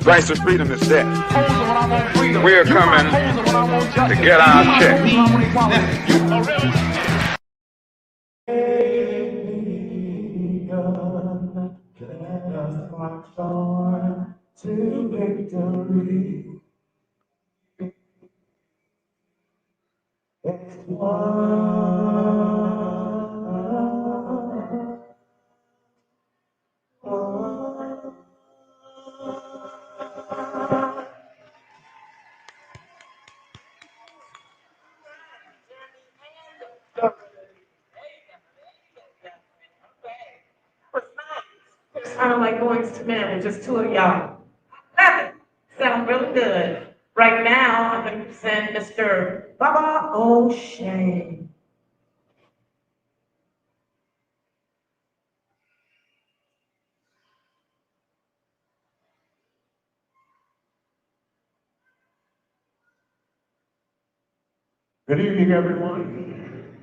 The price of freedom is death. We're coming to get our check. To victory. It's kind of like Boys to Men with just two of y'all. Love it. Sound really good. Right now, I'm going to present Mr. Baba O'Shea. Good evening, everyone.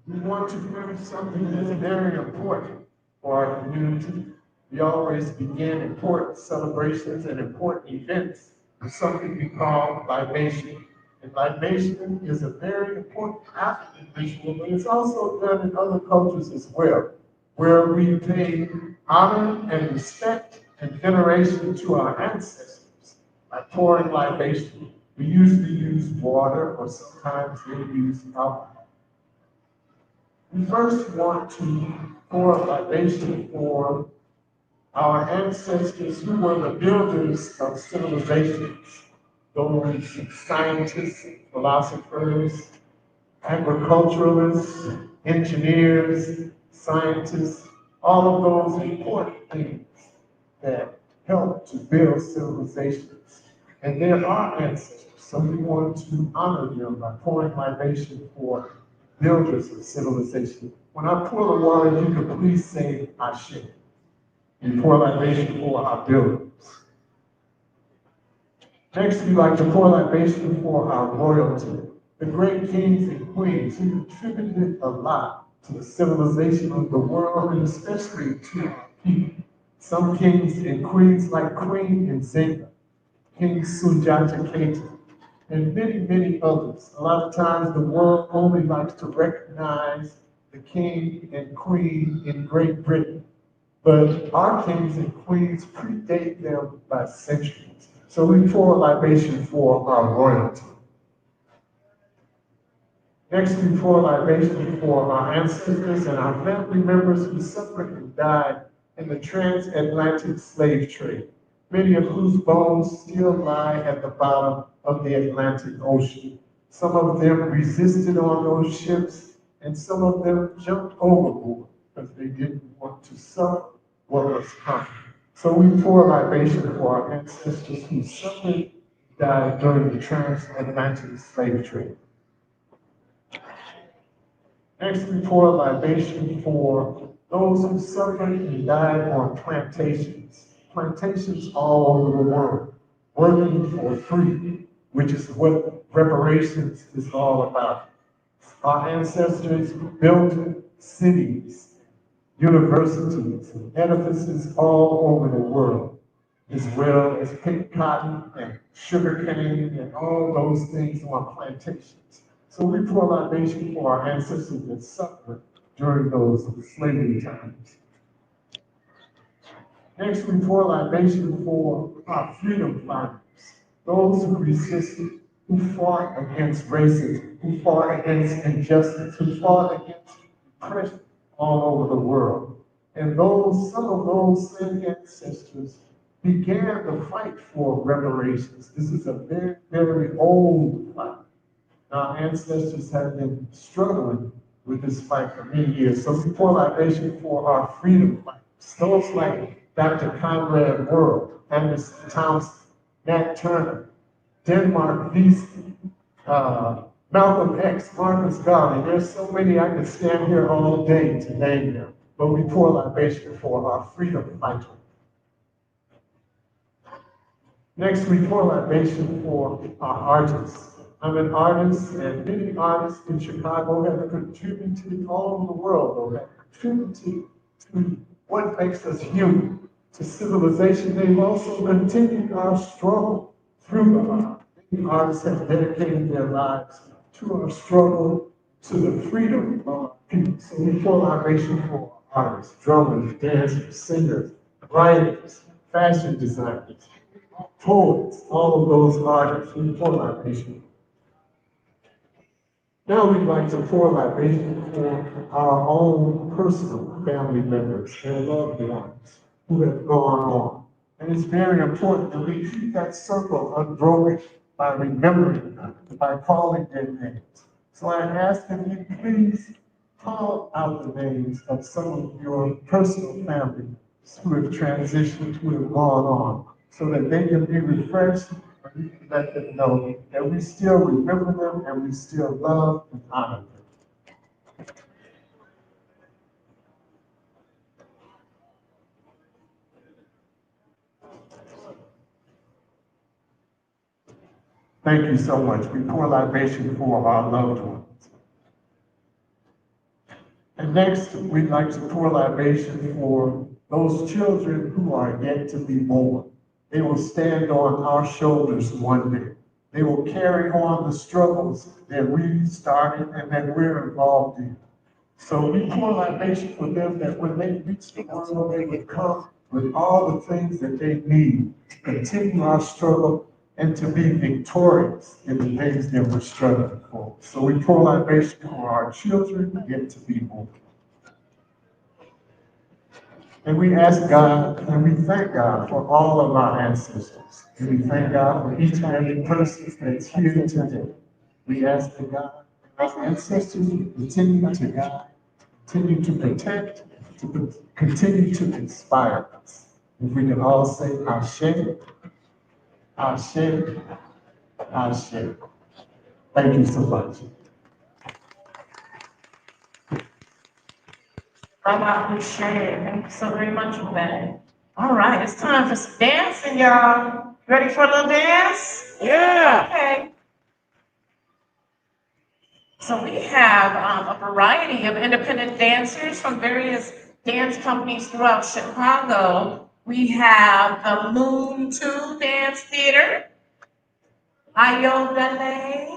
We want to bring something that's very important for our community. We always begin important celebrations and important events with something we call libation. And libation is a very important African ritual, but it's also done in other cultures as well, where we pay honor and respect and veneration to our ancestors by pouring libation. We usually use water, or sometimes they use alcohol. We first want to pour a libation for our ancestors who were the builders of civilizations, those scientists, philosophers, agriculturalists, engineers, scientists, all of those important things that help to build civilizations. And they're our ancestors, so we want to honor them by pouring libation for builders of civilization. When I pour the water, you can please say, Ashe. We pour libation for our builders. Next, we like to pour libation for our royalty, the great kings and queens who contributed a lot to the civilization of the world, and especially to our people. Some kings and queens like Queen Nzinga, King Sunjata Keita, and many, many others. A lot of times the world only likes to recognize the king and queen in Great Britain, but our kings and queens predate them by centuries. So we pour a libation for our royalty. Next, we pour a libation for our ancestors and our family members who suffered and died in the transatlantic slave trade, many of whose bones still lie at the bottom of the Atlantic Ocean. Some of them resisted on those ships, and some of them jumped overboard because they didn't want to suffer what was coming. So we pour a libation for our ancestors who suffered and died during the transatlantic slave trade. Next, we pour a libation for those who suffered and died on plantations all over the world, working for free, which is what reparations is all about. Our ancestors built cities, universities, and edifices all over the world, as well as picked cotton and sugar cane and all those things on plantations. So we pour libation for our ancestors that suffered during those slavery times. Next, we pour libation for our freedom fighters, those who resisted, who fought against racism, who fought against injustice, who fought against oppression all over the world. And some of those same ancestors began the fight for reparations. This is a very, very old fight. Our ancestors have been struggling with this fight for many years. So we pour libation for our freedom fighters, those like Dr. Conrad World, Anderson Thompson, Nat Turner, Denmark Vesey, Malcolm X, Marcus Garvey. There's so many I could stand here all day to name them, but we pour libation for our freedom fighters. Next, we pour libation for our artists. I'm an artist, and many artists in Chicago have contributed all over the world, though, have contributed to what makes us human. to civilization, they've also continued our struggle through the art. Many artists have dedicated their lives to our struggle to the freedom of our people. So we pour libation for artists, drummers, dancers, singers, writers, fashion designers, poets, all of those artists. We pour libation. Now we'd like to pour libation for our own personal family members and loved ones who have gone on. And it's very important that we keep that circle unbroken by remembering them, by calling their names. So I ask that you please call out the names of some of your personal family members who have transitioned, who have gone on, so that they can be refreshed and we can let them know that we still remember them and we still love and honor them. Thank you so much. We pour libation for our loved ones. And next, we'd like to pour libation for those children who are yet to be born. They will stand on our shoulders one day. They will carry on the struggles that we started and that we're involved in. So we pour libation for them that when they reach the world, they would come with all the things that they need to continue our struggle and to be victorious in the things that we're struggling for. So we pour libation for our children yet to be born. And we ask God and we thank God for all of our ancestors. And we thank God for each and every person that's here today. We ask that God, our ancestors, continue to guide, continue to protect, to continue to inspire us. If we can all say, Ashe, Ashe, Ashe. Thank you so much. Thank you so very much for that. All right, it's time for some dancing, y'all. Ready for a little dance? Yeah. Okay. So we have a variety of independent dancers from various dance companies throughout Chicago. We have the Moon 2 Dance Theater, Ayo Ballet,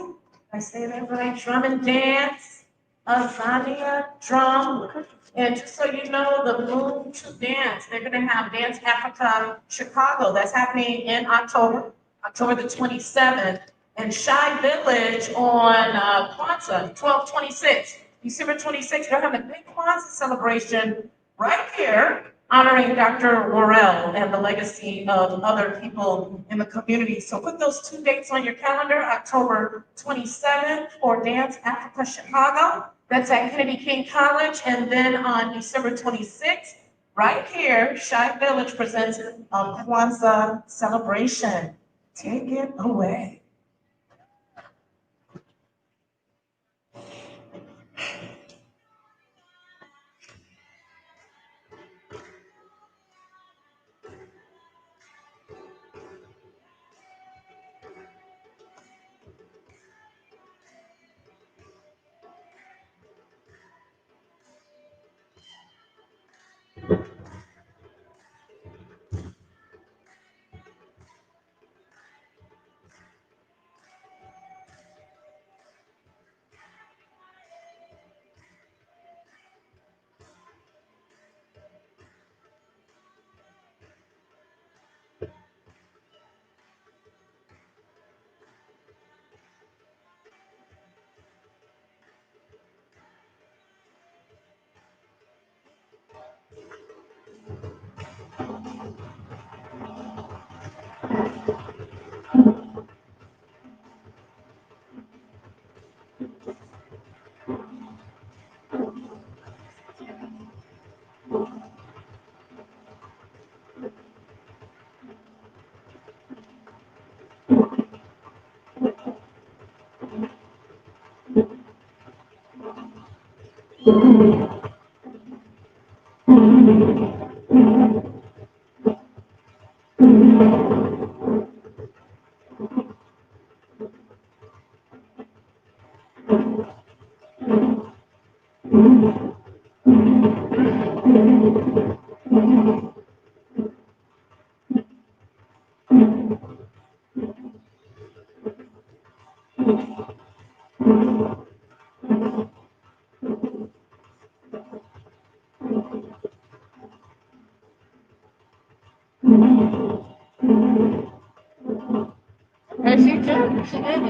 I say that right, Drum and Dance, Azania Drum. And just so you know, the Moon 2 Dance, they're going to have Dance Africa Chicago. That's happening in October the 27th. And Shy Village on Kwanzaa, 12/26. December 26th, they're having a big Kwanzaa celebration right here, honoring Dr. Worrell and the legacy of other people in the community. So put those 2 dates on your calendar, October 27th for Dance Africa Chicago. That's at Kennedy King College. And then on December 26th, right here, Shy Village presents a Kwanzaa celebration. Take it away. And she did. She did.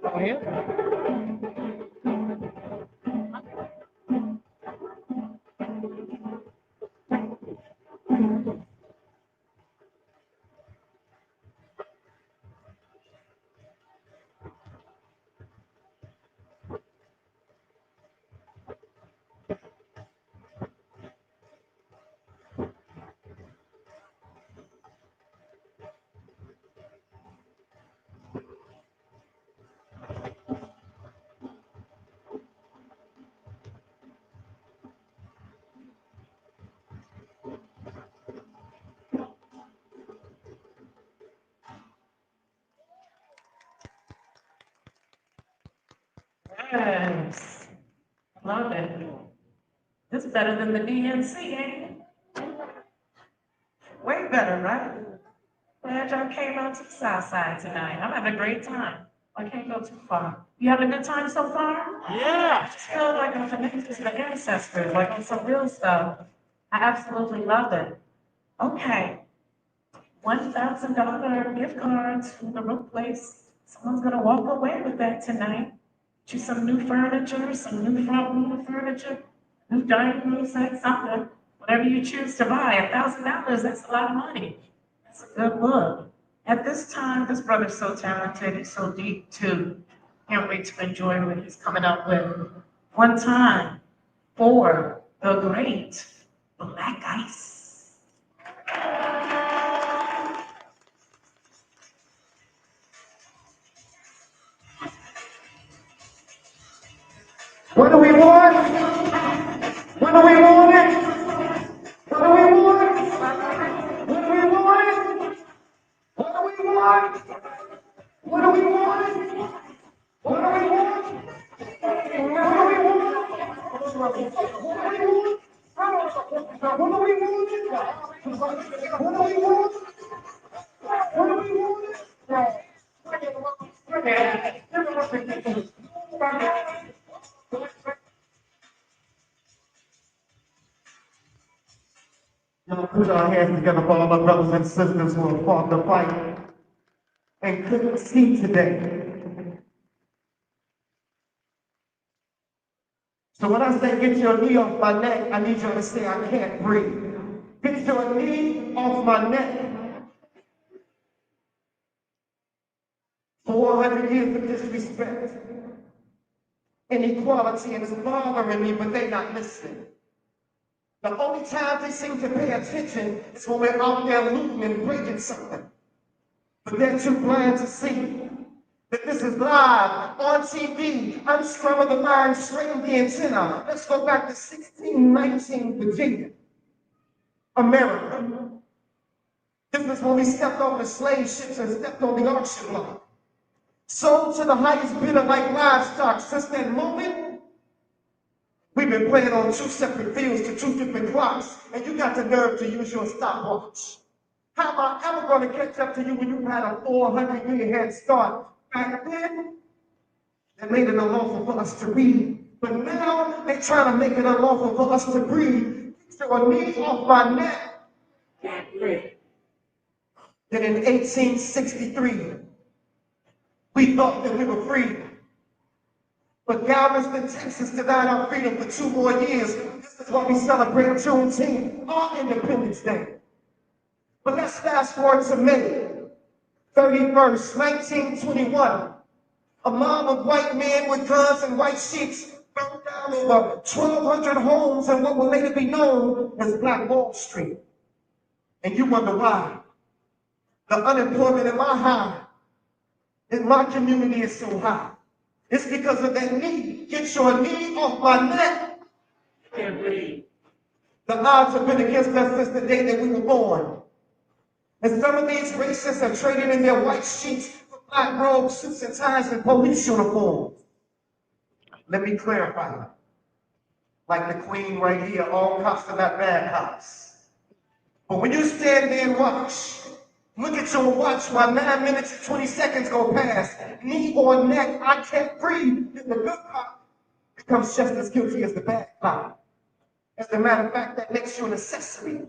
Oh, yeah. Yes. Love it. This is better than the DNC, ain't it? Way better, right? Glad y'all came out to the South Side tonight. I'm having a great time. I can't go too far. You having a good time so far? Yeah. I just feel like I'm connected to the ancestors, like on some real stuff. I absolutely love it. Okay. $1,000 gift cards from the Rook Place. Someone's gonna walk away with that tonight. Get you some new furniture, some new front room furniture, new dining room set, something. Whatever you choose to buy, $1,000, that's a lot of money. That's a good look. At this time, this brother's so talented, he's so deep too. Can't wait to enjoy what he's coming up with. One time for the great Black Ice. What do we want? What do we want? What do we want? What do we want? What do we want? What do we want? What do we want? What do we want? What do we want? What do we want? What do we want? Y'all put our hands together for all my brothers and sisters who have fought the fight and couldn't see today. So when I say get your knee off my neck, I need you to say I can't breathe. Get your knee off my neck. 400 years of disrespect, inequality, and it's bothering me, but they're not listening. The only time they seem to pay attention is when we're out there looting and breaking something. But they're too blind to see that this is live on TV. Unscramble the mind, straighten the antenna. Let's go back to 1619 Virginia, America. This is when we stepped on the slave ships and stepped on the auction block. Sold to the highest bidder like livestock. Since that moment, we've been playing on two separate fields to two different clocks, and you got the nerve to use your stopwatch. How am I ever going to catch up to you when you had a 400-year head start? Back then, they made it unlawful for us to read, but now they're trying to make it unlawful for us to breathe. So a knee off my neck. Then in 1863, we thought that we were free. But Galveston, Texas denied our freedom for 2 more years. This is why we celebrate Juneteenth, our Independence Day. But let's fast forward to May 31st, 1921. A mob of white men with guns and white sheets burned down over 1,200 homes in what will later be known as Black Wall Street. And you wonder why. The unemployment in my community is so high. It's because of that knee. Get your knee off my neck. Can't breathe. The odds have been against us since the day that we were born. And some of these racists are trading in their white sheets for black robes, suits and ties, and police uniforms. Let me clarify. Like the queen right here, all cops are not bad cops. But when you stand there and watch, look at your watch while 9 minutes and 20 seconds go past, knee or neck, I can't breathe, then the good cop becomes just as guilty as the bad cop. As a matter of fact, that makes you an accessory.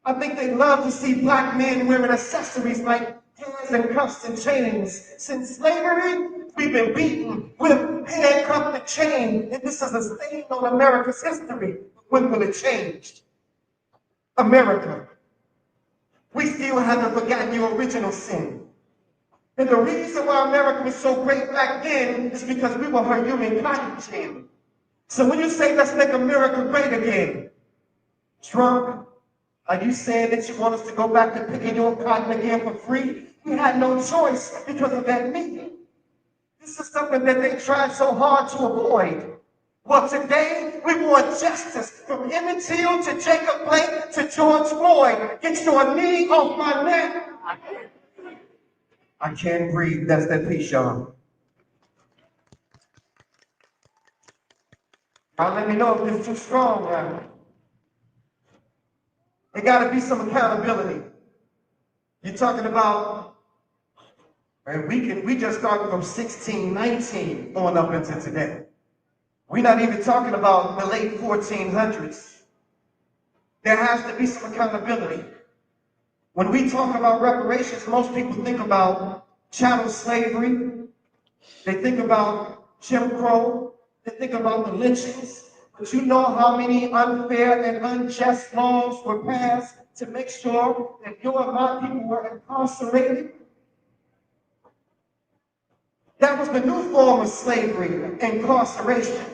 I think they love to see black men wearing accessories like hands and cuffs and chains. Since slavery, we've been beaten, whipped, handcuffed, and chained, and this is a stain on America's history. When will it change? America. We still haven't forgotten your original sin. And the reason why America was so great back then is because we were her human cotton gin. So when you say, let's make America great again, Trump, are you saying that you want us to go back to picking your cotton again for free? We had no choice because of that meeting. This is something that they tried so hard to avoid. Well, today, we want justice from Emmett Till to Jacob Blake to George Floyd. Get your knee off my neck. I can't breathe. That's that piece, y'all. Now let me know if it's too strong now. There got to be some accountability. You're talking about, and we just started from 1619 on up into today. We're not even talking about the late 1400s. There has to be some accountability. When we talk about reparations, most people think about chattel slavery. They think about Jim Crow. They think about the lynchings. But you know how many unfair and unjust laws were passed to make sure that your and my people were incarcerated? That was the new form of slavery, incarceration.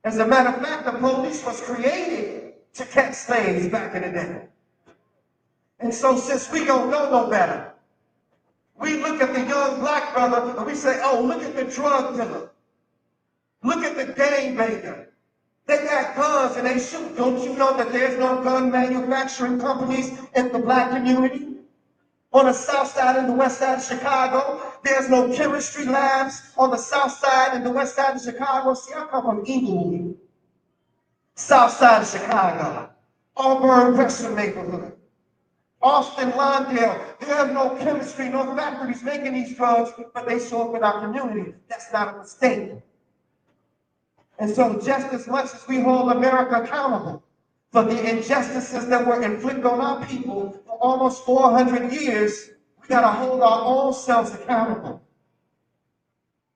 As a matter of fact, the police was created to catch slaves back in the day. And so since we don't know no better, we look at the young black brother and we say, oh, look at the drug dealer. Look at the gang banger. They got guns and they shoot. Don't you know that there's no gun manufacturing companies in the black community? On the south side and the west side of Chicago, there's no chemistry labs on the south side and the west side of Chicago. See, I come from Inglewood, south side of Chicago, Auburn, Western neighborhood, Austin, Lawndale. There's no chemistry, no factories making these drugs, but they show up in our community. That's not a mistake. And so just as much as we hold America accountable for the injustices that were inflicted on our people for almost 400 years, we got to hold our own selves accountable.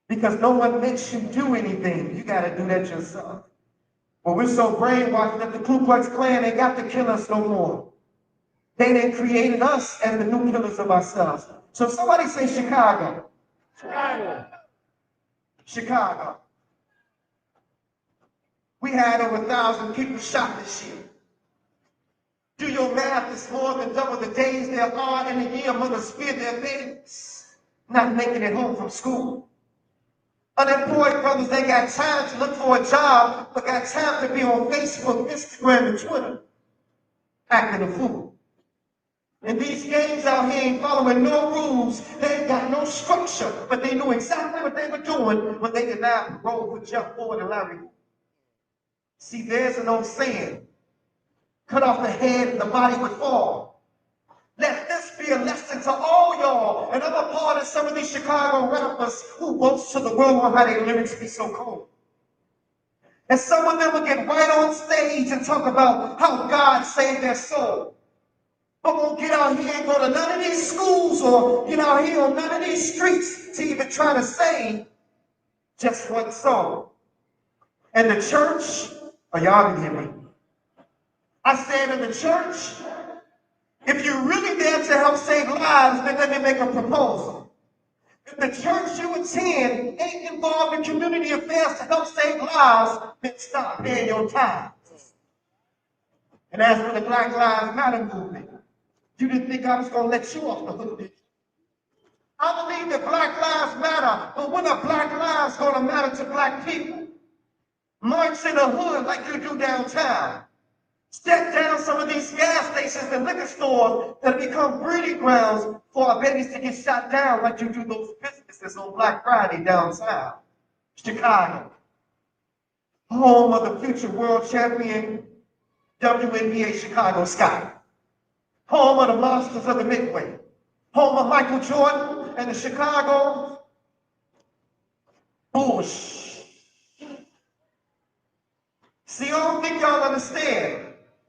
Because no one makes you do anything. You got to do that yourself. But we're so brainwashed that the Ku Klux Klan ain't got to kill us no more. They done created us as the new killers of ourselves. So somebody say Chicago. Chicago. Chicago. We had over 1,000 people shot this year. Do your math, it's more than double the days there are in a year mothers fear their babies not making it home from school. Unemployed brothers ain't got time to look for a job, but got time to be on Facebook, Instagram, and Twitter, acting a fool. And these gangs out here ain't following no rules. They ain't got no structure, but they knew exactly what they were doing when they denied parole for Jeff Ford and Larry. See, there's an old saying, cut off the head and the body would fall. Let this be a lesson to all y'all, and I'm a part of some of these Chicago rappers who boast to the world on how their lyrics be so cold. And some of them will get right on stage and talk about how God saved their soul. But won't get out here and go to none of these schools or get out here on none of these streets to even try to sing just one song. And the church, y'all didn't hear me. I said in the church, if you're really there to help save lives, then let me make a proposal. If the church you attend ain't involved in community affairs to help save lives, then stop paying your tithes. And as for the Black Lives Matter movement, you didn't think I was going to let you off the hook, did you? I believe that Black Lives Matter, but when are Black lives going to matter to Black people? March in the hood like you do downtown. Step down some of these gas stations and liquor stores that become breeding grounds for our babies to get shot down like you do those businesses on Black Friday downtown. Chicago, home of the future world champion WNBA Chicago Sky. Home of the Monsters of the Midway. Home of Michael Jordan and the Chicago Bulls. See, I don't think y'all understand.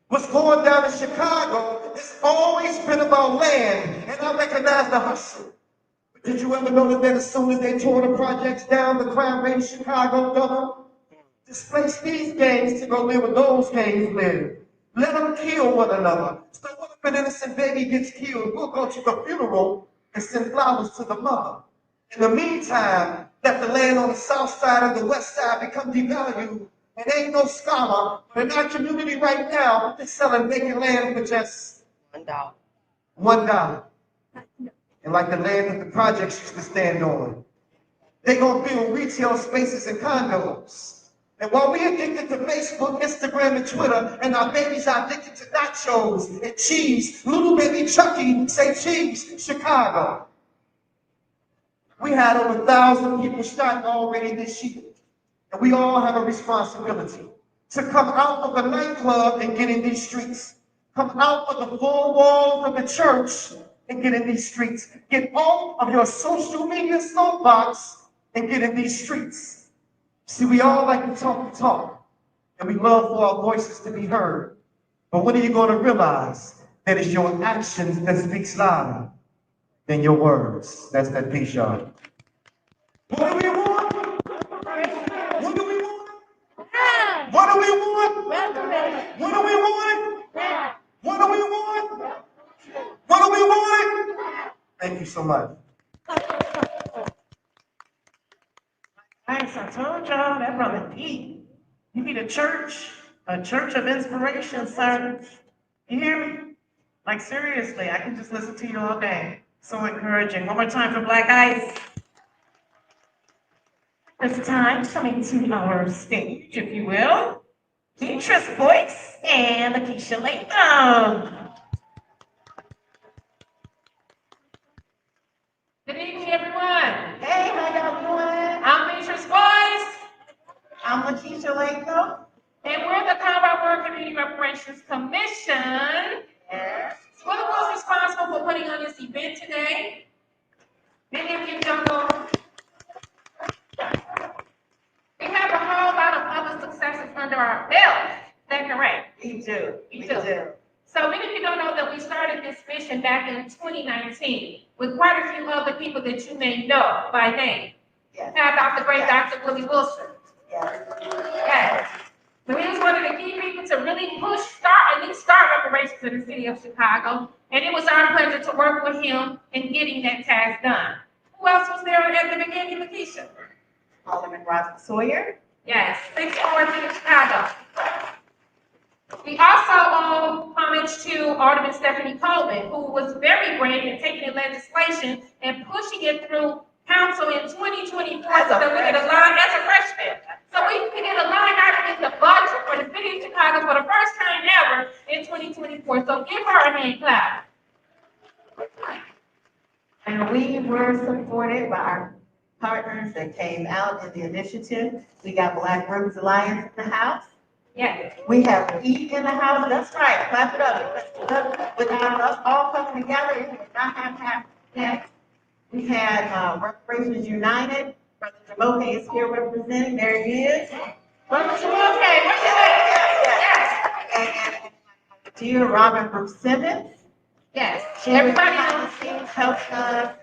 What's going down in Chicago, it's always been about land, and I recognize the hustle. But did you ever know that as soon as they tore the projects down, the crime rate in Chicago doubled? Displace these gangs to go live where those gangs live. Let them kill one another. So what if an innocent baby gets killed? We'll go to the funeral and send flowers to the mother. In the meantime, let the land on the south side and the west side become devalued. And ain't no scholar, but in our community right now, they're selling vacant land for just $1. $1. And like the land that the projects used to stand on. They're gonna build retail spaces and condos. And while we're addicted to Facebook, Instagram, and Twitter, and our babies are addicted to nachos and cheese, little baby Chucky say cheese, Chicago. We had over 1,000 people shot already this year. And we all have a responsibility to come out of the nightclub and get in these streets. Come out of the four walls of the church and get in these streets. Get off of your social media soapbox and get in these streets. See, we all like to talk, and we love for our voices to be heard. But when are you going to realize that it's your actions that speaks louder than your words? That's that piece, y'all. What do we want? What do we want? What do we want? What do we want? What do we want? What do we want? Thank you so much. Thanks, I told y'all that brother deep. You need a church of inspiration, sir. You hear me? Like seriously, I can just listen to you all day. So encouraging. One more time for Black Ice. This time, coming to our stage, if you will, Keisha's voice and Lakeisha Latham. Good evening, everyone. Hey, how y'all doing? I'm Keisha's voice. I'm Lakeisha Latham. And we're the Combat World Community Reparations Commission. Yes. We're the ones responsible for putting on this event today. Many of you don't know. We have a whole lot of other successes under our belt. Is that correct? We do. We do. So many of you don't know that we started this mission back in 2019 with quite a few other people that you may know by name. Yes. Now, Dr. Great Dr. Willie Wilson. Yes. Yes. So he was one of the key people to really at least start reparations in the city of Chicago. And it was our pleasure to work with him in getting that task done. Who else was there at the beginning, Lakeisha? Alderman Roger Sawyer. Yes, 614 Chicago. We also owe homage to Alderman Stephanie Coleman, who was very brave in taking the legislation and pushing it through council in 2024 so that we get a line as a freshman. So we can get a line item in the budget for the city of Chicago for the first time ever in 2024. So give her a hand clap. And we were supported by our partners that came out in the initiative. We got Black Rooms Alliance in the house. Yes. We have E in the house. That's right. Clap it up. Without us all coming together, it would not have happened. We had Reparations United. Brother Jamoke is here representing. There he is. Brother Jamoke, where's your name? Yes. And dear Robin Brooks Simmons. Yes. She Everybody behind knows. the scenes helped us,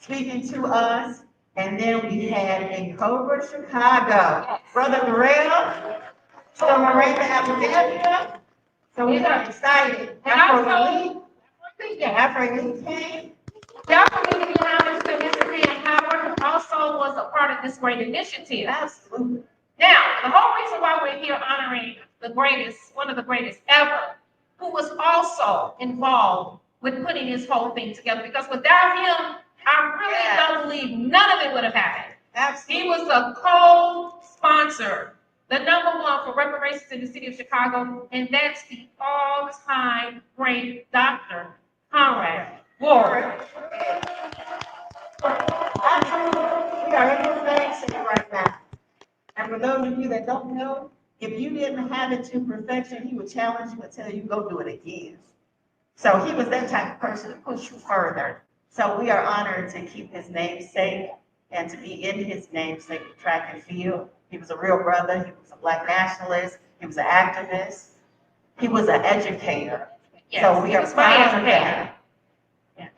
speaking to us. And then we had in Cobra, Chicago, Brother Morel, so Miranda Alexandria. So we are excited. And also, Afro came. we also need to give homage to Mr. Dan Howard, who also was a part of this great initiative. Absolutely. Now, the whole reason why we're here honoring the greatest, one of the greatest ever, who was also involved with putting this whole thing together, because without him, I really don't believe none of it would have happened. Absolutely. He was a co-sponsor, the #1 for reparations in the city of Chicago, and that's the all-time great Dr. Conrad Ward. Absolutely. We are in this thing sitting right now. And for those of you that don't know, if you didn't have it to perfection, he would challenge you and tell you, go do it again. So he was that type of person to push you further. So we are honored to keep his namesake and to be in his namesake track and field. He was a real brother. He was a Black nationalist. He was an activist. He was an educator. Yes, So we he are was my proud of educator. that.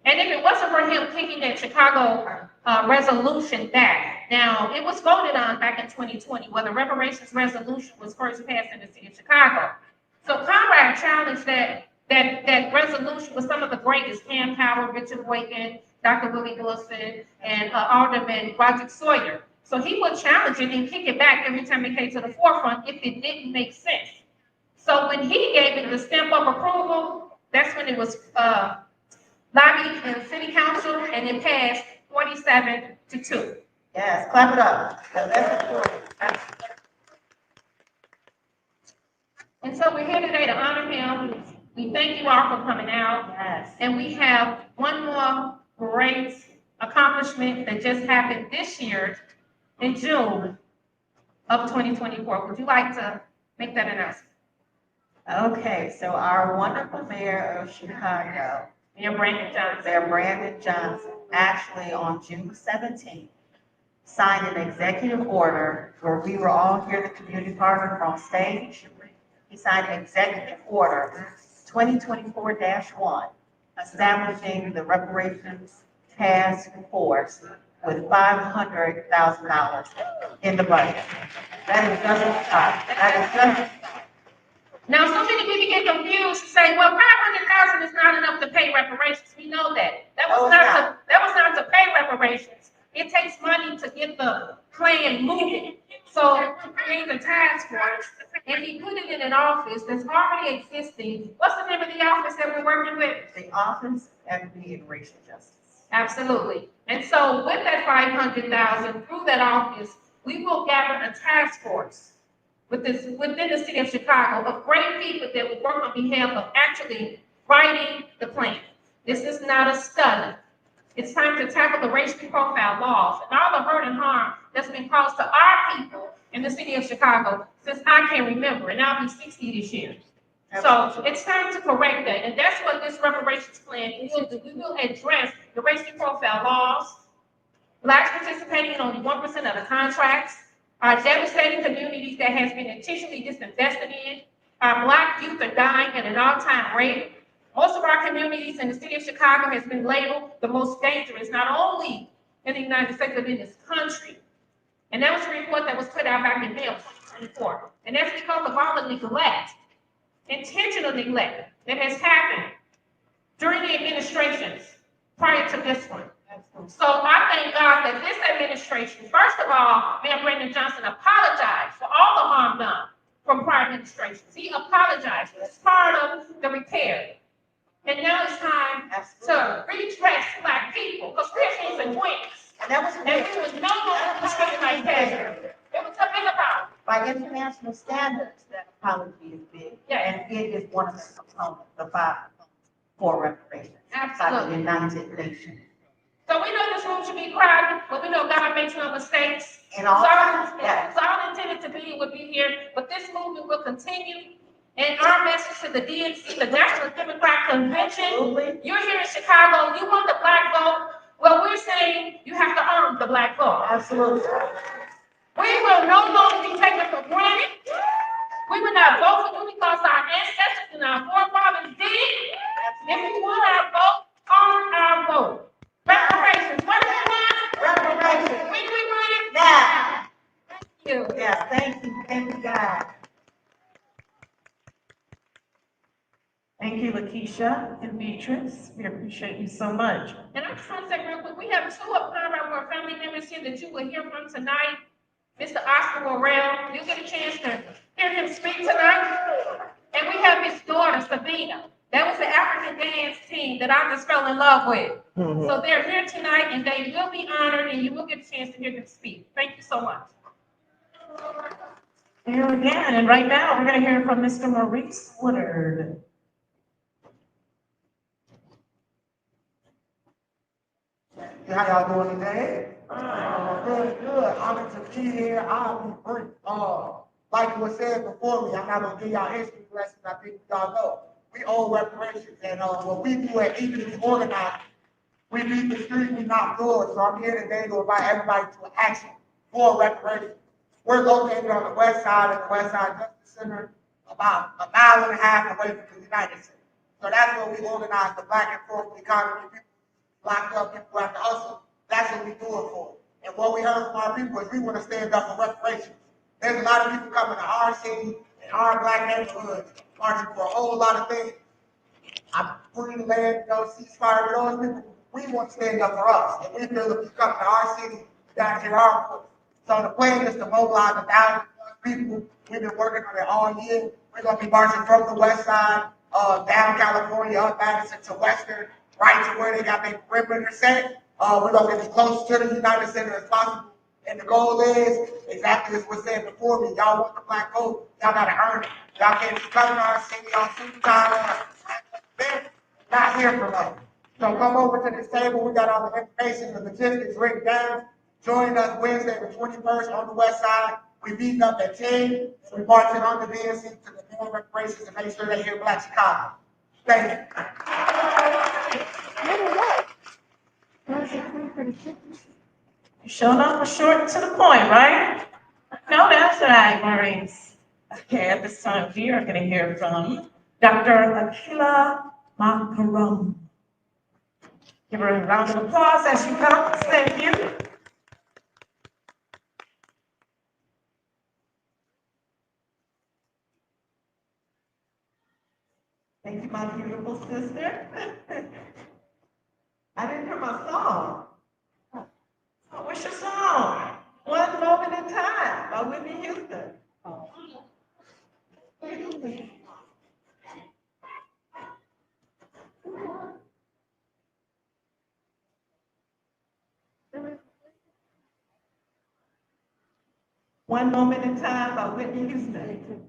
And if it wasn't for him kicking that Chicago resolution back, now it was voted on back in 2020, where the reparations resolution was first passed in the city of Chicago. So Conrad challenged that resolution with some of the greatest, Cam Howard, Richard Boykin, Dr. Willie Wilson, and Alderman Roger Sawyer. So he would challenge it and kick it back every time it came to the forefront if it didn't make sense. So when he gave it the stamp of approval, that's when it was lobbied in city council and it passed 47-2. Yes, clap it up. That's important. And so we're here today to honor him. We thank you all for coming out. Yes. And we have one more great accomplishment that just happened this year in June of 2024. Would you like to make that announcement? Okay, so our wonderful mayor of Chicago, Mayor Brandon Johnson. Mayor Brandon Johnson, actually on June 17th, signed an executive order where we were all here, the community partner on stage. He signed executive order 2024-1, establishing the reparations task force with $500,000 in the budget. That is just a start. That is just. Now, so many people get confused and say, well, 500,000 is not enough to pay reparations. We know that. That was not to pay reparations. It takes money to get the plan moving. So to create the task force, and he put it in an office that's already existing. What's the name of the office that we're working with? The Office of Equity and Racial Justice. Absolutely. And so with that 500,000 through that office, we will gather a task force within the city of Chicago of great people that will work on behalf of actually writing the plan. This is not a study. It's time to tackle the racial profile laws and all the hurt and harm that's been caused to our people in the city of Chicago since I can remember, and I'll be 60 this year. So it's time to correct that, and that's what this reparations plan will do. We will address the racial profile laws, Blacks participating in only 1% of the contracts, our devastating communities that has been intentionally disinvested in, our Black youth are dying at an all-time rate. Most of our communities in the city of Chicago has been labeled the most dangerous, not only in the United States, but in this country. And that was a report that was put out back in May of before. And that's because of all the neglect, intentional neglect that has happened during the administrations prior to this one. So I thank God that this administration, first of all, Mayor Brandon Johnson apologized for all the harm done from prior administrations. He apologized as part of the repair. And now it's time to redress Black people, because we're kings and queens. And that was And we was no longer treated like that. It was something about. by international standards, that apology is big. Yes. And it is one of the components, the 5 components for reparations. By the Absolutely. United Nations. So we know this room should be crowded, but we know God makes no mistakes. And all It's that. all intended to be would be here, but this movement will continue. And our message to the DNC, the National Democratic Convention, Absolutely. you're here in Chicago, you want the Black vote. Well, we're saying you have to earn the Black vote. Absolutely. We will no longer be taken for granted. We will not vote for you because our ancestors and our forefathers did it. If you want our vote, earn our vote. Reparations. What is it now? Reparations. When do we want it? Now. Thank you. Yeah, thank you. Thank you, God. Thank you, Lakeisha and Beatrice. We appreciate you so much. And I just want to say real quick, we have 2 of our family members here that you will hear from tonight. Mr. Oscar Morrell, you'll get a chance to hear him speak tonight. And we have his daughter, Sabina. That was the African dance team that I just fell in love with. So they're here tonight and they will be honored and you will get a chance to hear them speak. Thank you so much. Here again, and right now, we're gonna hear from Mr. Maurice Woodard. How y'all doing today? Good, good. Honored to be here. I'll be brief. Like was said before me, I'm not gonna give y'all history lesson. I think y'all know. We owe reparations, and what we do at Evenly Organized, we beat the street, we knock doors. So I'm here today to invite everybody to an action for reparations. We're located on the west side of the West Side Justice Center, about 1.5 miles away from the United Center. So that's where we organize the Black and formal economy. People locked up, people have to hustle. That's what we do it for. And what we heard from our people is we want to stand up for reparations. There's a lot of people coming to our city and our Black neighborhoods, marching for a whole lot of things. I'm free to land, ceasefire with those people. We want to stand up for us. And we feel if you come to our city, you got to hear our voice. So the plan is to mobilize 1,000+ people. We've been working on it all year. We're going to be marching from the west side, down California, up Madison to Western, right to where they got their perimeter set. We're going to get as close to the United Center as possible. And the goal is, exactly as was said before me, y'all want the Black vote, y'all got to earn it. Y'all can't just come to our city on super time, not hear from us. So come over to this table. We got all the information, the logistics written down. Join us Wednesday the 21st on the west side. We meeting up at 10. And we marching on the DNC to the more reparations and make sure they hear Black Chicago. Thank you. You showed up short to the point, right? No, that's right, Maurice. Okay, at this time, we are gonna hear from Dr. Akila Makaram. Give her a round of applause as she comes. Thank you. Thank you, my beautiful sister. I didn't hear my song. Oh, what's your song? One Moment in Time by Whitney Houston. One Moment in Time by Whitney Houston.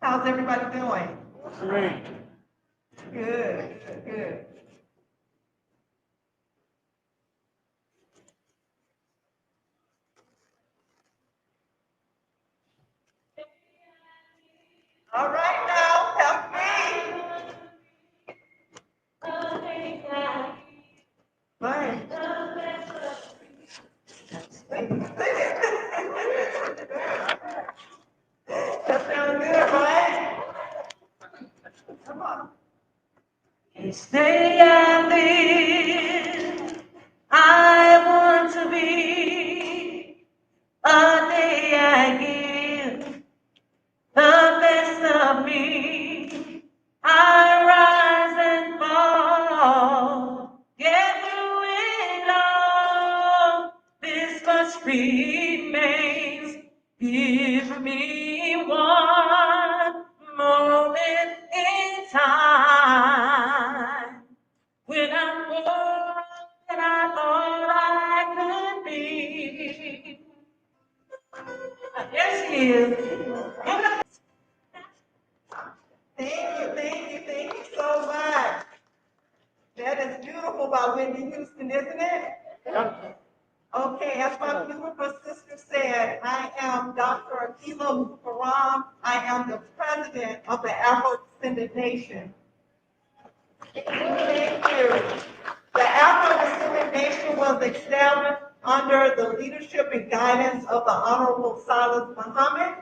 How's everybody doing? Great. Good, good, good. All right now, help me. Right. That sounds good, right? Come on. Each day I live, I Give me one moment in time when I'm more than I thought I could be. There she is. Thank you so much. That is beautiful by Whitney Houston, isn't it? Okay, as my beautiful sister said, I am Dr. Akila Mukaram. I am the president of the Afro-descended Nation. Thank you. The Afro-descended Nation was established under the leadership and guidance of the Honorable Silas Muhammad.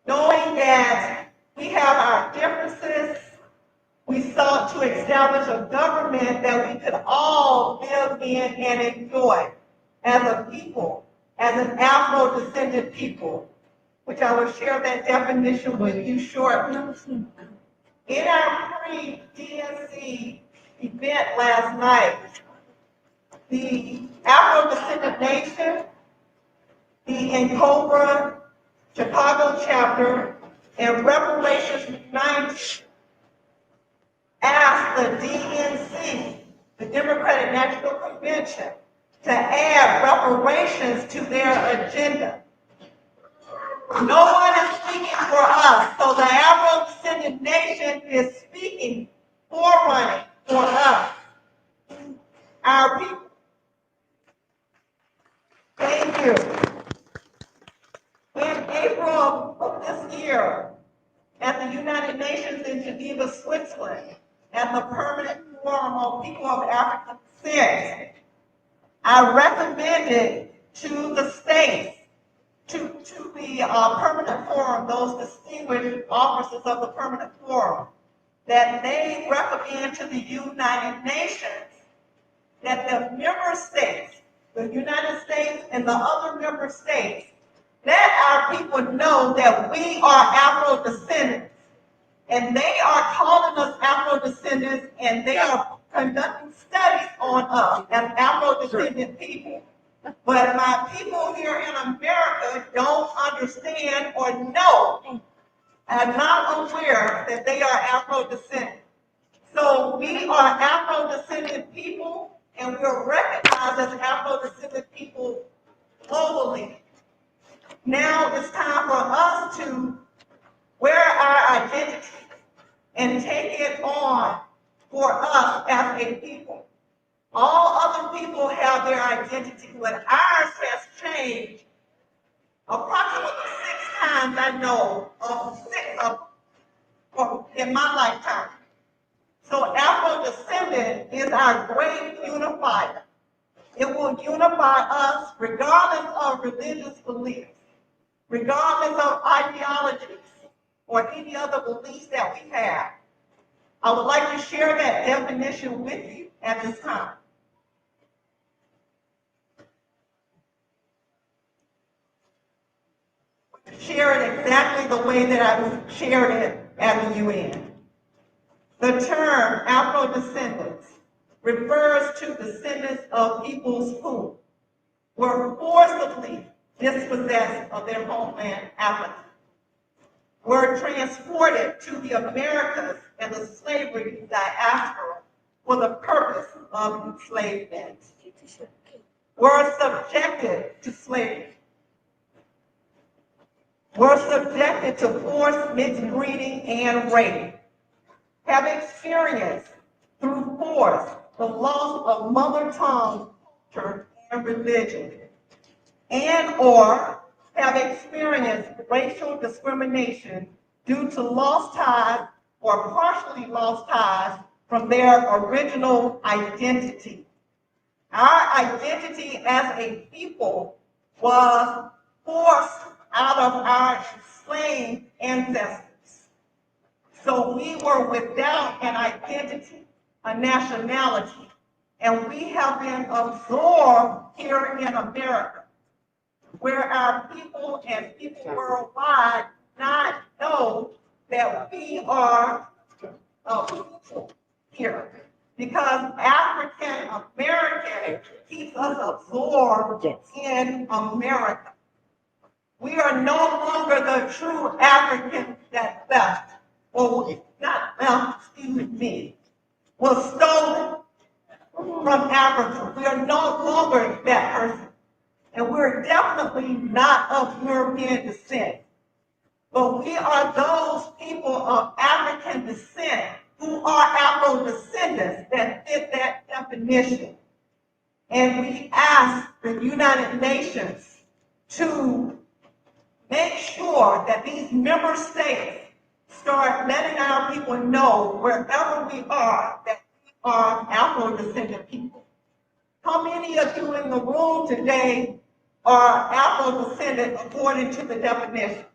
Knowing that we have our differences, we sought to establish a government that we could all live in and enjoy as a people, as an Afro-descended people, which I will share that definition with you shortly. In our pre-DNC event last night, the Afro-descended Nation, the Encobra Chicago chapter, and Reparations Rally asked the DNC, the Democratic National Convention, to add reparations to their agenda. No one is speaking for us, so the Afro-descended Nation is speaking for running for us, our people. Thank you. In April of this year, at the United Nations in Geneva, Switzerland, at the Permanent Forum on People of African Descent, I recommended to the states, to the Permanent Forum, those distinguished officers of the Permanent Forum, that they recommend to the United Nations that the member states, the United States and the other member states, let our people know that we are Afro-descendants. And they are calling us Afro-descendants, and they are conducting studies on us as Afro-descendant people. But my people here in America don't understand or know, are not aware that they are Afro-descendants. So we are Afro-descendant people, and we are recognized as Afro-descendant people globally. Now it's time for us to wear our identity and take it on for us as a people. All other people have their identity, but ours has changed approximately 6 times, I know, in my lifetime. So Afro-descendant is our great unifier. It will unify us regardless of religious beliefs, regardless of ideologies, or any other beliefs that we have. I would like to share that definition with you at this time. Share it exactly the way that I shared it at the UN. The term Afro-descendants refers to descendants of peoples who were forcibly dispossessed of their homeland, Africa, were transported to the Americas and the slavery diaspora for the purpose of enslavement, were subjected to slavery, were subjected to forced mixed breeding and rape, have experienced through force the loss of mother tongue, culture, and religion, and or have experienced racial discrimination due to lost ties or partially lost ties from their original identity. Our identity as a people was forced out of our enslaved ancestors. So we were without an identity, a nationality, and we have been absorbed here in America, where our people and people worldwide not know that we are people here. Because African American keeps us absorbed in America. We are no longer the true Africans that left, or not left, excuse me, was stolen from Africa. We are no longer that person. And we're definitely not of European descent. But we are those people of African descent who are Afro-descendants that fit that definition. And we ask the United Nations to make sure that these member states start letting our people know wherever we are that we are Afro-descendant people. How many of you in the room today are Afro-descendant according to the definition?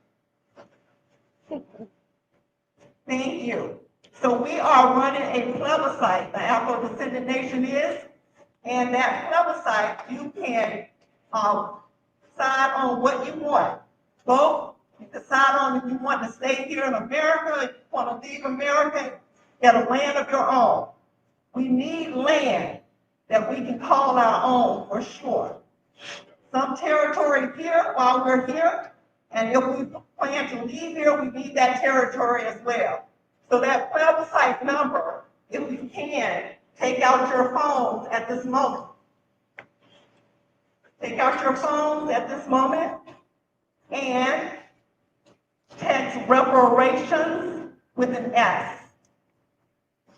Thank you. So we are running a plebiscite, the Afro-descendant nation is, and that plebiscite, you can decide on what you want. Vote, you decide on if you want to stay here in America, if you want to leave America, get a land of your own. We need land that we can call our own for sure. Some territory here while we're here, and if we plan to leave here, we need that territory as well. So that plebiscite number, if you can, take out your phones at this moment. Take out your phones at this moment and text reparations with an S.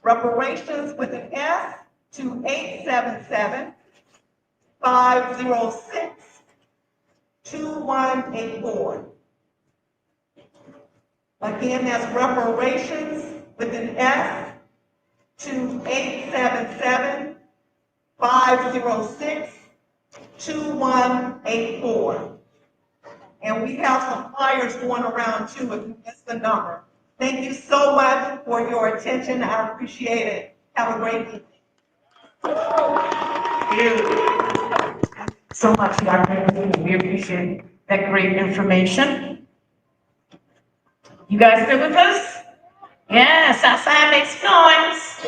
Reparations with an S to 877-506-2184. Again, that's reparations with an S to 877-506-2184. And we have some flyers going around too if you missed the number. Thank you so much for your attention. I appreciate it. Have a great evening. Thank you so much, Dr. Anthony. We appreciate that great information. You guys still with us? Yes, outside makes noise.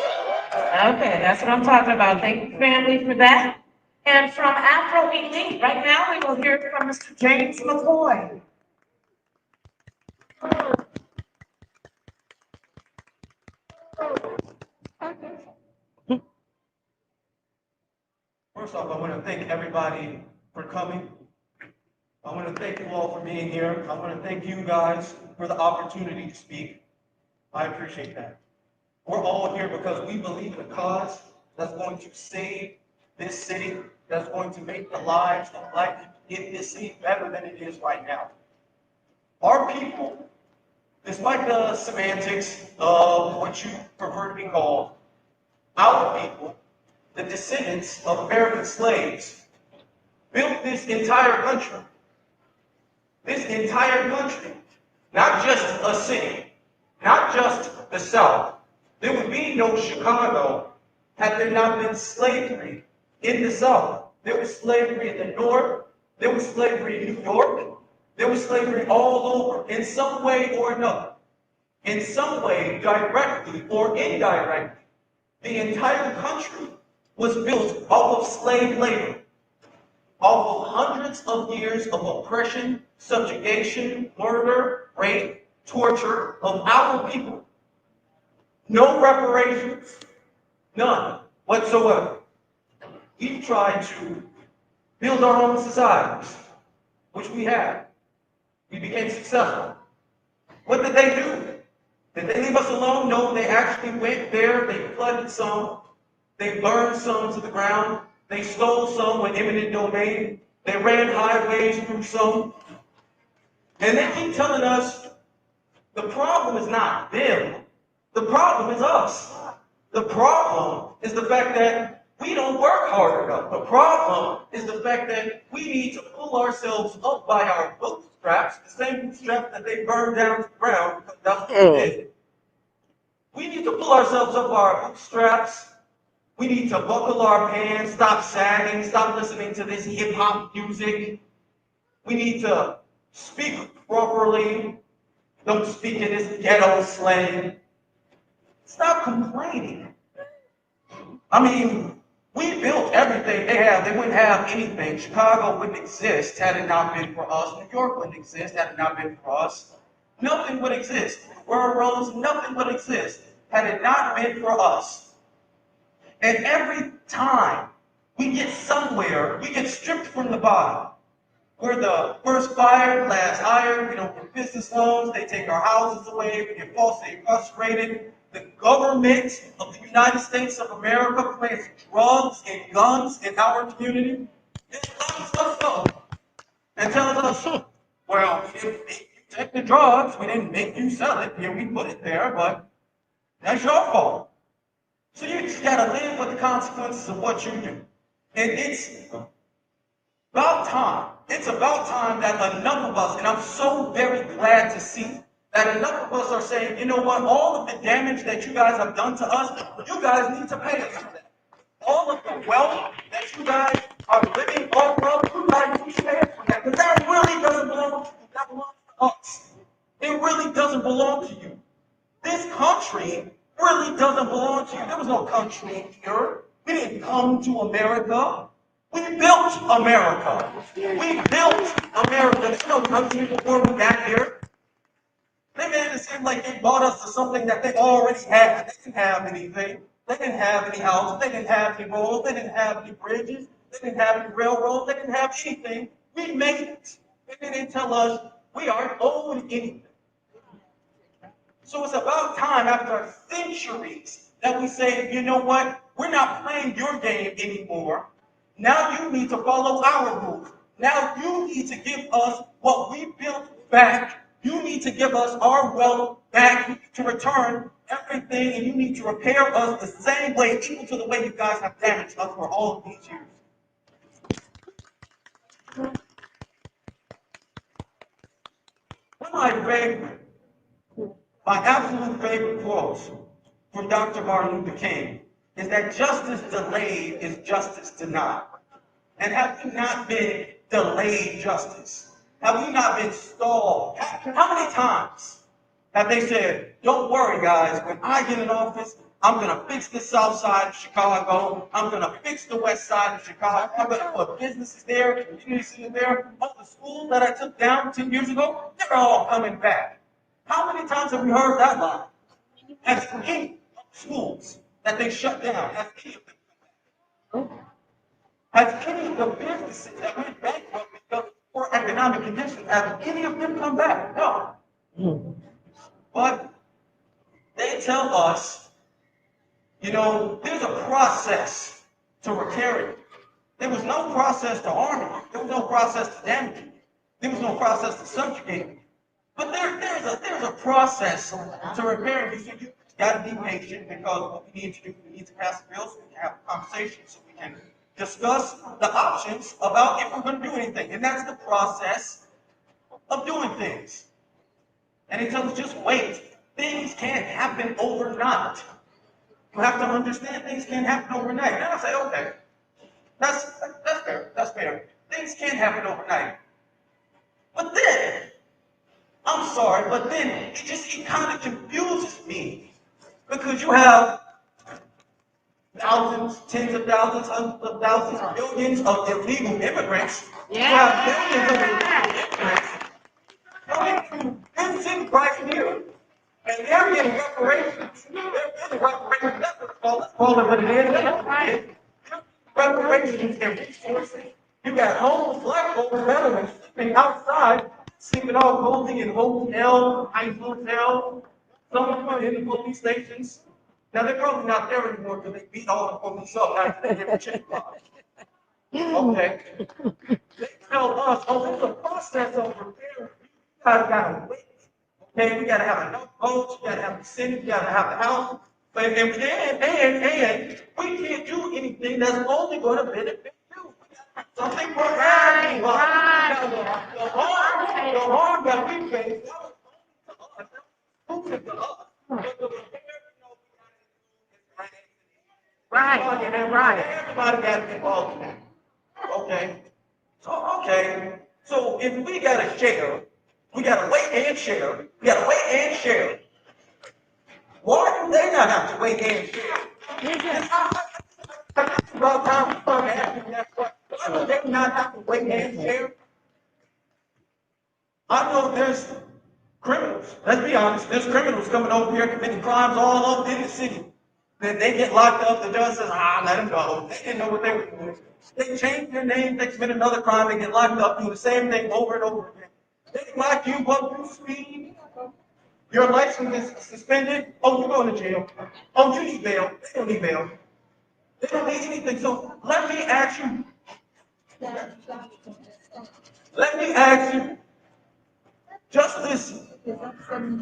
Okay, that's what I'm talking about. Thank you, family, for that. And from Afro Elite, right now we will hear from Mr. James McCoy. First off, I want to thank everybody for coming. I want to thank you all for being here. I want to thank you guys for the opportunity to speak. I appreciate that. We're all here because we believe in a cause that's going to save this city, that's going to make the lives of Black people in this city better than it is right now. Our people, despite the semantics of what you prefer to be called, our people, the descendants of American slaves, built this entire country. This entire country, not just a city, not just the South. There would be no Chicago had there not been slavery in the South. There was slavery in the North. There was slavery in New York. There was slavery all over in some way or another. In some way, directly or indirectly, the entire country was built off of slave labor, off of hundreds of years of oppression, subjugation, murder, rape, torture of our people. No reparations, none whatsoever. We tried to build our own societies, which we have. We became successful. What did they do? Did they leave us alone? No, they actually went there, they flooded some, they burned some to the ground, they stole some with eminent domain, they ran highways through some. And they keep telling us the problem is not them, the problem is us. The problem is the fact that we don't work hard enough. The problem is the fact that we need to pull ourselves up by our bootstraps, the same bootstraps that they burned down to the ground, because that's what we did. We need to pull ourselves up by our bootstraps. We need to buckle our pants, stop sagging, stop listening to this hip-hop music. We need to speak properly. Don't speak in this ghetto slang. Stop complaining. I mean, We built everything they have. They wouldn't have anything. Chicago wouldn't exist had it not been for us. New York wouldn't exist had it not been for us. Nothing would exist. Railroads, nothing would exist had it not been for us. And every time we get somewhere, we get stripped from the bottom. We're the first fired, last hired. We don't get business loans. They take our houses away. We get falsely incarcerated. The government of the United States of America plants drugs and guns in our community. It locks us up and tells us, well, we didn't make you take the drugs. We didn't make you sell it. Here, we put it there, but that's your fault. So you just gotta live with the consequences of what you do. And it's about time. It's about time that enough of us, and I'm so very glad to see that enough of us are saying, you know what, all of the damage that you guys have done to us, you guys need to pay us for that. All of the wealth that you guys are living off of, you guys need to pay us for that. Because that really doesn't belong to you. That belongs to us. It really doesn't belong to you. This country really doesn't belong to you. There was no country here. We didn't come to America. We built America. We built America. There's no country before we got here. They made it seem like they brought us to something that they already had. They didn't have anything. They didn't have any houses. They didn't have any roads. They didn't have any bridges. They didn't have any railroads. They didn't have anything. We made it. And then they tell us we aren't owed anything. So it's about time, after centuries, that we say, you know what? We're not playing your game anymore. Now you need to follow our rules. Now you need to give us what we built back. You need to give us our wealth back, to return everything, and you need to repair us the same way, equal to the way you guys have damaged us for all of these years. One of my absolute favorite quotes from Dr. Martin Luther King is that justice delayed is justice denied. And have we not been delayed justice? Have we not been stalled? How many times have they said, don't worry guys, when I get in office, I'm gonna fix the south side of Chicago, I'm gonna fix the west side of Chicago, I'm gonna put businesses there, communities there. All the schools that I took down 10 years ago, they're all coming back. How many times have we heard that line? Has any schools that they shut down, has any of them come back? Has any of the businesses that went bankrupt because of poor economic conditions, have any of them come back? No. But they tell us, you know, there's a process to repairing it. There was no process to harm you. There was no process to damage you. There was no process to subjugate you. But there's a process to repair you. So you got to be patient, because what we need to do, we need to pass a bill so we can have a conversation, so we can discuss the options about if we're going to do anything. And that's the process of doing things. And it tells us just wait. Things can't happen overnight. You have to understand things can't happen overnight. Then I say, okay, that's fair. That's fair. Things can't happen overnight. But then, I'm sorry, but then it kind of confuses me, because you have thousands, tens of thousands, hundreds of thousands, millions of illegal immigrants. You have millions of illegal immigrants coming to visit right here, and they're getting reparations. They're getting reparations. Let's call it what it is. Reparations and resources. You got homeless black folks, veterans, sleeping outside, sleeping all cozy in hotels, nice hotels. Some of them are in the police stations. Now they're probably not there anymore because they beat all the police up after they get the check box. Okay. They tell us, oh, there's a process of repair. You guys gotta wait. Okay, we gotta have enough votes, we gotta have the Senate, we gotta have the House. And we can't do anything that's only gonna benefit you. Something for everyone. The harm that we face, who's to us? But the repair, Right. everybody got to be involved in that. Okay. So if we got to share, we got to wait and share. We got to wait and share. Why do they not have to wait and share? About time we start asking that question. Why would they not have to wait and share? I know there's criminals. Let's be honest. There's criminals coming over here committing crimes all over in the city. Then they get locked up. The judge says, let them go. They didn't know what they were doing. They change their name. They commit another crime. They get locked up, do the same thing over and over again. They lock you up, you speed. Your license is suspended. Oh, you're going to jail. Oh, you need bail. They don't need bail. They don't need anything. So let me ask you. Justice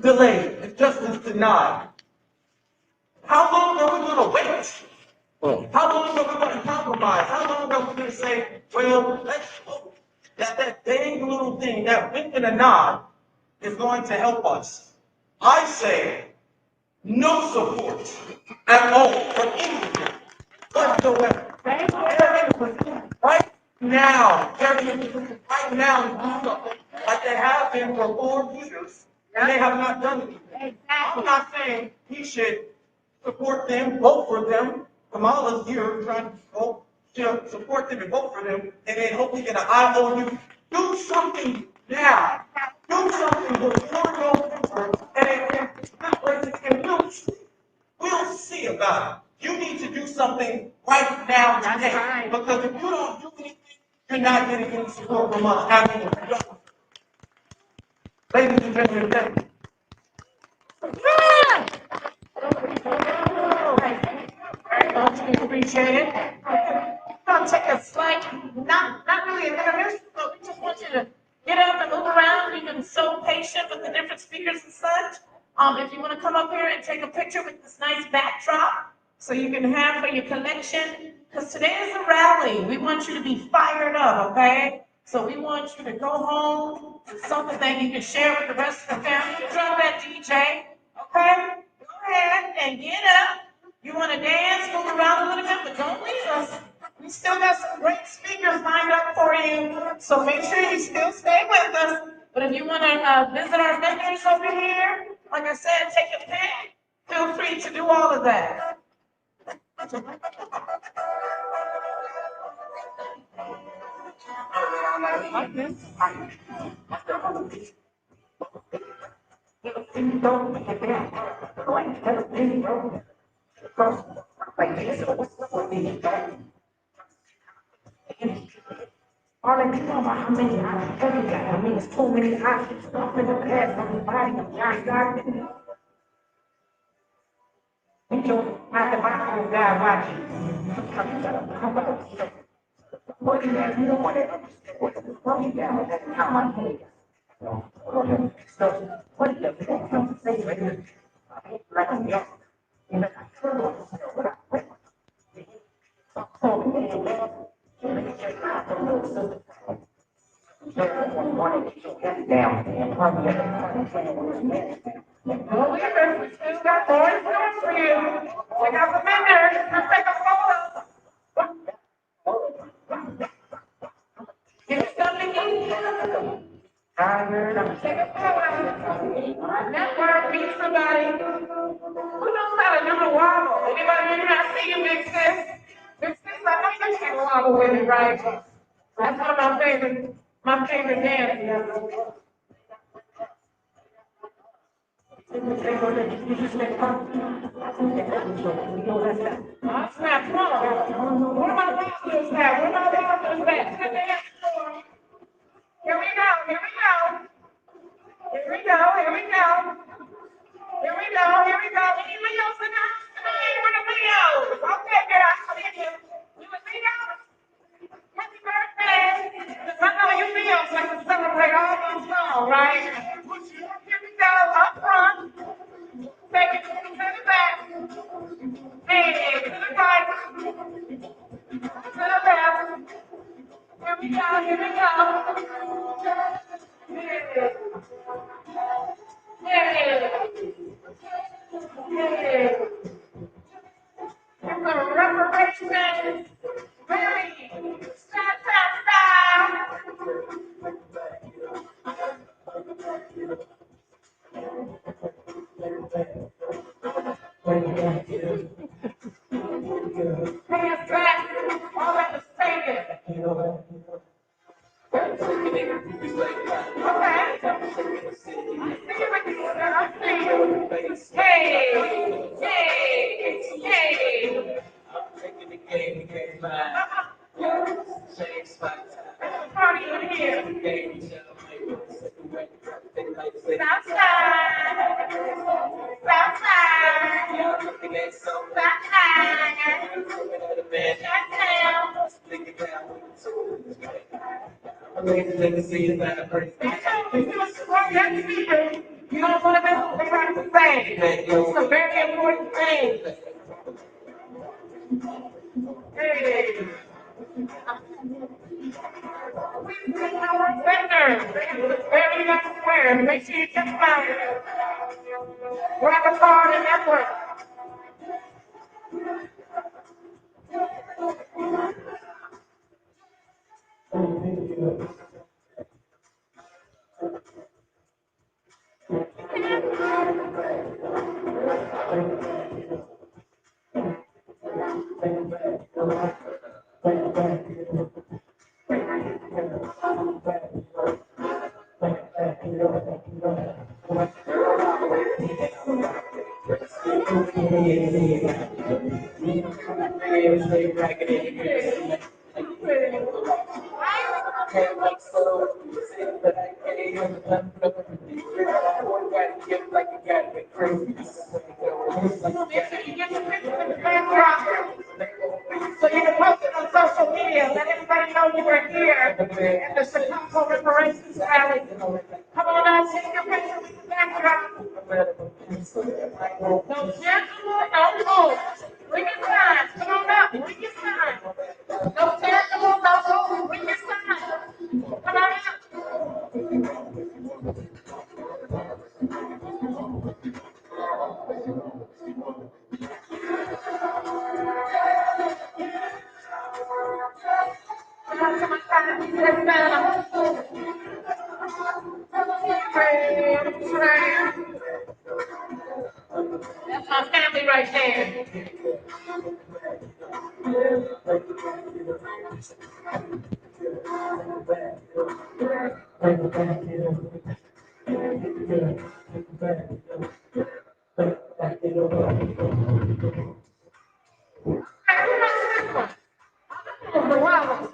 delayed, if justice denied. How long are we going to wait? How long are we going to compromise? How long are we going to say, well, let's hope that dang little thing, that wink and a nod, is going to help us? I say no support at all from anyone whatsoever. Right now, right now, do something like they have been for 4 years, and they have not done anything. I'm not saying he should support them, vote for them. Kamala's here trying to vote to support them and vote for them, and then hope we get an IOU. Do something now. Do something before November, and we'll see about it. You need to do something right now today, because if you don't do anything, you're not getting any support from us. Ladies and gentlemen, thank you. Very much, we appreciate it. I'll take a slight, not really an intermission, but we just want you to get up and move around. You've been so patient with the different speakers and such. If you want to come up here and take a picture with this nice backdrop, so you can have for your collection, because today is a rally. We want you to be fired up, okay? So we want you to go home with something that you can share with the rest of the family. Drop that DJ, okay? Go ahead and get up. You want to dance, move around a little bit, but don't leave us. We still got some great speakers lined up for you, so make sure you still stay with us. But if you want to visit our vendors over here, like I said, take a pic. Feel free to do all of that. All that you know about how many options every guy. I mean, it's too many options. Stuff in the past on the body of John Godwin. You don't have to buy a guy watching. What you have, you don't want to understand what you down with that. How much money? So, what is the problem? Say right here. Like a young. You know, Well, we still got more influence for you. We got the vendors. Let's take a photo. Give us something to eat. Take a photo. Network, meet somebody. Who knows how to do the wobble? Anybody in here? I see you, Big Sis. Big Sis, I know you can wobble with me, right? That's one of my favorite dances. Oh, snap, come on. Where my dancers at? Where my dancers at? To the dance floor. Here we go, here we go. Here we go, here we go. Here we go, here we go. Any Leos in the house tonight? Where the Leos? Okay, girl, I see you. You a Leo? Happy birthday. I know you Leos like to celebrate all those songs, right? Here we go, up front. Take it to the back. Hey, to the right. To the left. Here we go, here we go. Yeah. Yeah. Yeah. You're gonna reparations rally. Style. Hands back. You don't want to be trying to say. It's a very important thing. Hey. We bring our vendors. Very nice square. Make sure you check them out. Grab a card and network. So you can post it on social media, let everybody know you were here at the Chicago Reparations Rally. Come on out, take your picture with the backdrop. No gentlemen, no fools. Bring your signs, come on up, bring your signs. No gentlemen, no fools, bring your signs. Come on out. That's my family right there.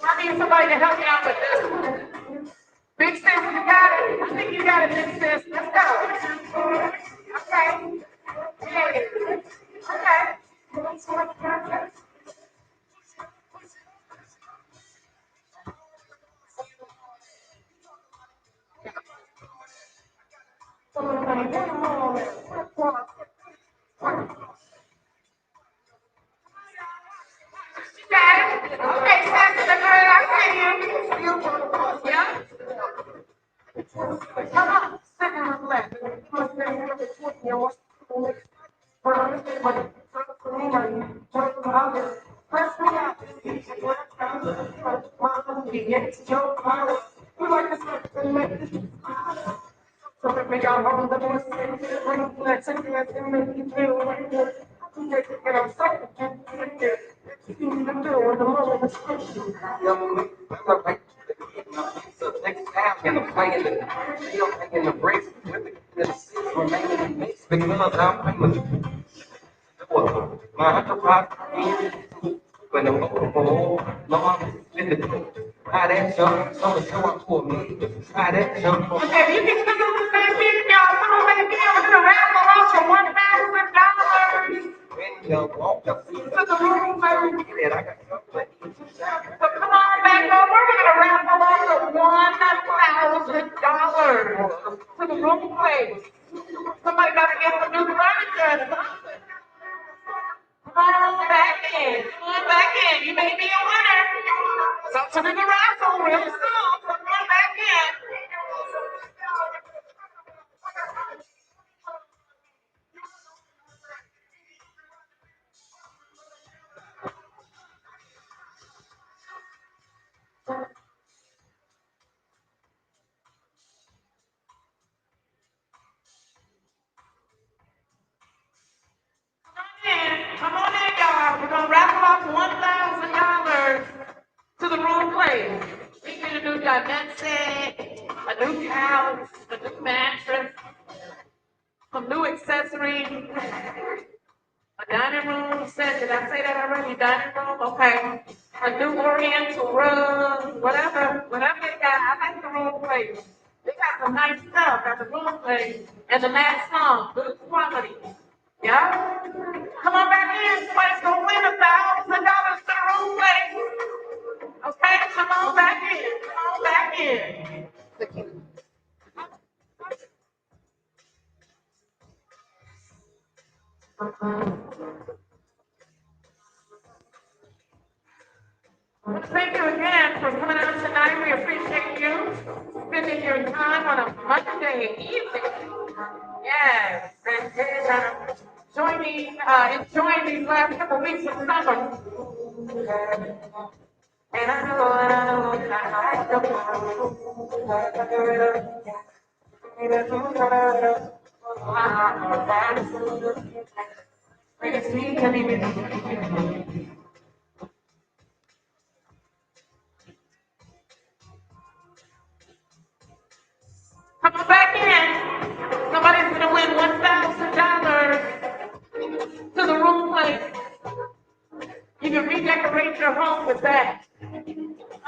I need somebody to help me out with this one. Big sis, you got it. I think you got it, big sis. Let's go. Okay. Yeah. Okay. You got it. Okay, Pastor, the girl, I see you. Yeah. Come on, sit on the left. Okay, you can come on the same people, y'all. Come on back here. We're gonna raffle off for $1,000 to the room, baby. So come on back over. We're gonna raffle off for $1,000 to the room, please. Somebody gotta get some new furniture. Come on back in. Come on back in. You may be a winner. Something in the raffle real soon. Come on back in. Come on in, y'all. We're gonna raffle off $1,000 to the room, please. We get a new dinette set, a new couch, a new mattress, some new accessories, a dining room set. Did I say that already? Dining room, okay. A new oriental rug, whatever they got. I like the room, please. They got some nice stuff at the room, please. And the last song, good quality. Yeah? Come on back in. Somebody's gonna win $1,000 to the room, please. Okay, come on back in. Come on back in. Well, thank you again for coming out tonight. We appreciate you spending your time on a Monday evening. Yes, and enjoying these last couple weeks of summer. And I know come on back in. Somebody's gonna win $1,000 to the room plate. You can redecorate your home with that.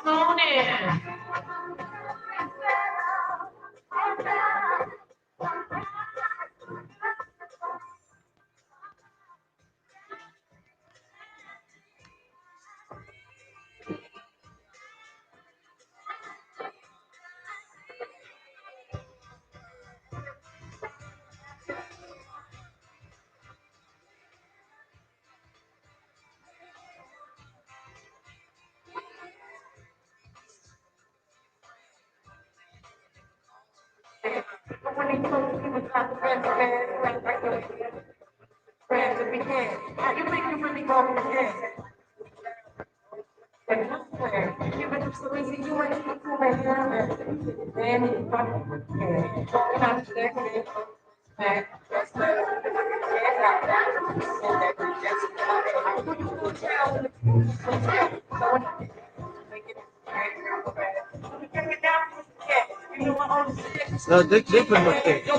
Come on in. When he told me was not friends to begin. How you think you really going to begin? You were so easy, you went to school and then you No, different mistake. The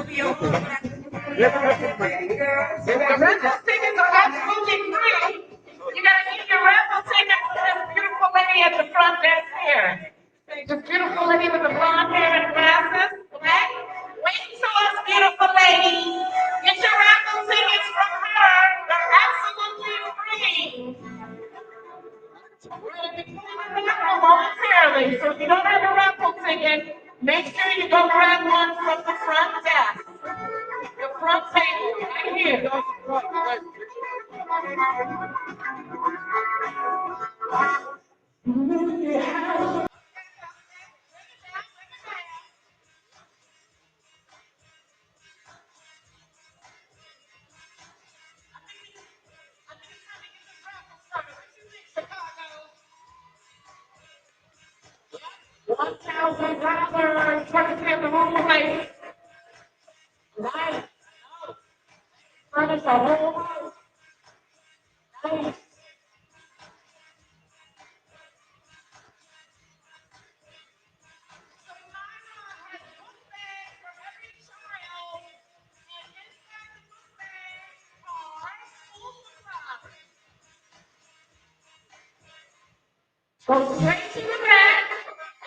raffle tickets are absolutely free. You gotta get your raffle ticket for this beautiful lady at the front desk here. This beautiful lady with the blonde hair and glasses, okay? Wait to us, beautiful lady. Get your raffle tickets from her. They're absolutely free. We're gonna be pulling the raffle momentarily, so if you don't have a raffle ticket, make sure you go grab one from the front desk. The front table, right here. $1,000 courtesy of the room plate. Nice. Furnish a whole house. Nice. Go straight to the back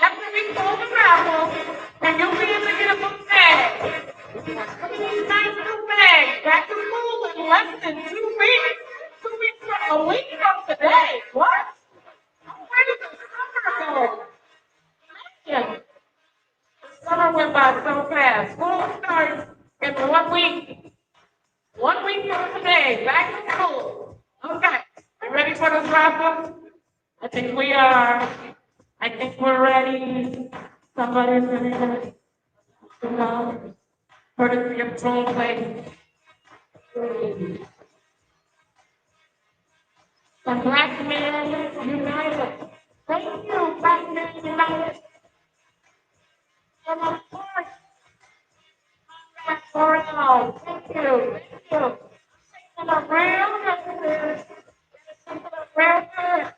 after we pull the raffle, and you'll be able to get a book bag. Look at these nice new bags. Back to school in less than 2 weeks. 2 weeks from a week from today. What? Where did the summer go? Yeah. The summer went by so fast. School starts in 1 week. 1 week from today. Back to school. Okay. You ready for this raffle? I think we are. I think we're ready. Somebody's ready to come. Courtesy of Troll Place. The Black Men United. Thank you, Black Men United. And of course, Coronel. Thank you. Thank you. And a real good. And a real good.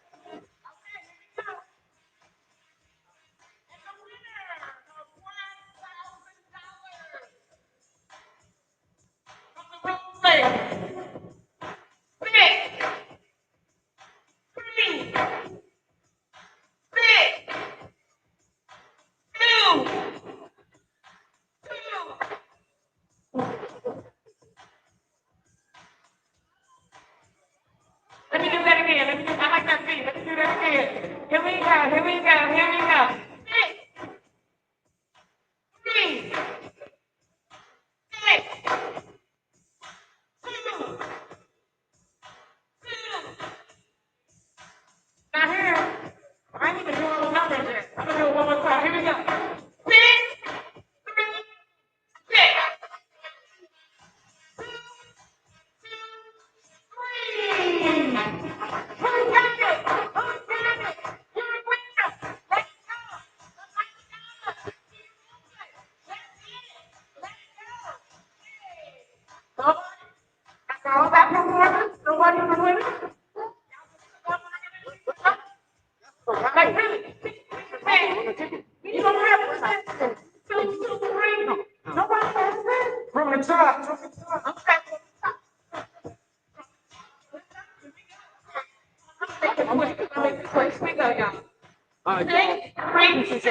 Okay, 3, 6,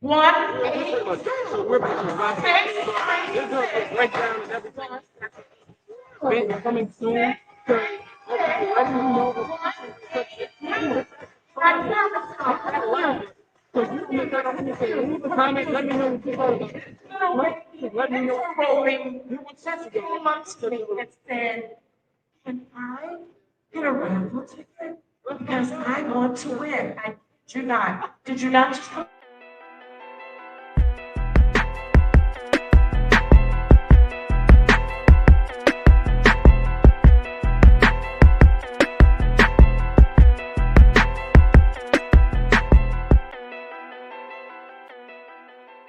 1, 8, 6, 6, Coming soon. Comment, let me know what you thought about it. Let me know what Came up to me and said, can I get a raffle ticket? Because I want to win. I did you not just